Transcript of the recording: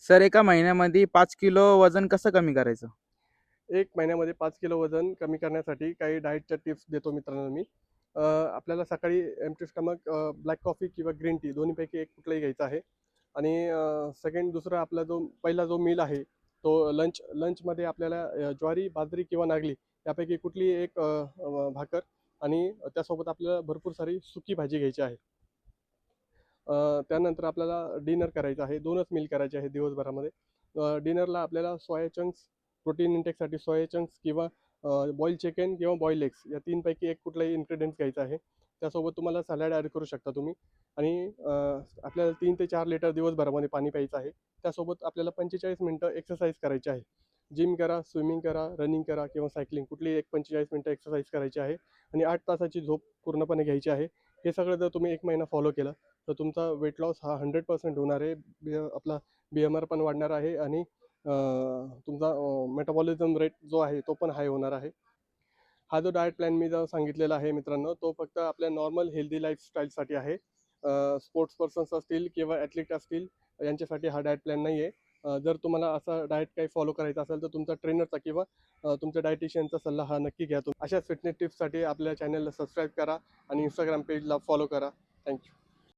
Sir एका महिन्यामध्ये 5 kilo वजन कसं कमी करायचं? 1 महिन्यामध्ये 5 किलो वजन कमी करण्यासाठी काही डाएटच्या टिप्स देतो मित्रांनो मी. आपल्याला सकाळी एम्प्टी स्टमक ब्लॅक कॉफी किंवा ग्रीन टी दोन्हीपैकी एक कुठलाही घ्यायचा आहे. आणि दुसरा आपला जो पहिला जो मील आहे तो लंचमध्ये आपल्याला ज्वारी, बाजरी किंवा नागली यापैकी कुठलीही एक भाकर आणि त्यासोबत आपल्याला भरपूर सारी सुकी भाजी घ्यायची आहे. त्यानंतर आपल्याला डिनर करायचं आहे. 2च मील करायचे आहे दिवसभरामध्ये. डिनरला आपल्याला सोया चंक्स प्रोटीन इंटेकसाठी सोया चंक्स किंवा बॉईल चिकन किंवा बॉईल एग्स या 3 पैकी एक कुठलाही इन्ग्रीडियंट्स घ्यायचा आहे. त्यासोबत तुम्हाला सॅलड ॲड करू शकता तुम्ही. आणि आपल्याला 3 ते 4 लिटर दिवसभरामध्ये पाणी प्यायचं आहे. त्यासोबत आपल्याला 45 मिनिटं एक्सरसाइज करायची आहे. जिम करा, स्विमिंग करा, रनिंग करा किंवा सायकलिंग कुठलीही एक 45 मिनिटं एक्सरसाइज करायची आहे. आणि 8 तासाची झोप पूर्णपणे घ्यायची आहे. हे सगळं जर तुम्ही 1 महिना फॉलो केलं तर तुमचा वेट लॉस हा 100% होणार आहे. आपला BMR पण वाढणार आहे आणि तुमचा मेटाबॉलिझम रेट जो आहे तो पण हाय होणार आहे. हा जो डाएट प्लॅन मी जो सांगितलेला आहे मित्रांनो, तो फक्त आपल्या नॉर्मल हेल्दी लाईफस्टाईलसाठी आहे. स्पोर्ट्स पर्सन्स असतील किंवा ॲथलीट असतील यांच्यासाठी हा डाएट प्लॅन नाही आहे. जर तुम्हाला असा डाएट काही फॉलो करायचा असेल तर तुमचा ट्रेनरचा किंवा तुमच्या डायटिशियनचा सल्ला हा नक्की घ्या तुम्ही. अशाच फिटनेस टिप्ससाठी आपल्या चॅनलला सबस्क्राईब करा आणि Instagram पेजला फॉलो करा. थँक्यू.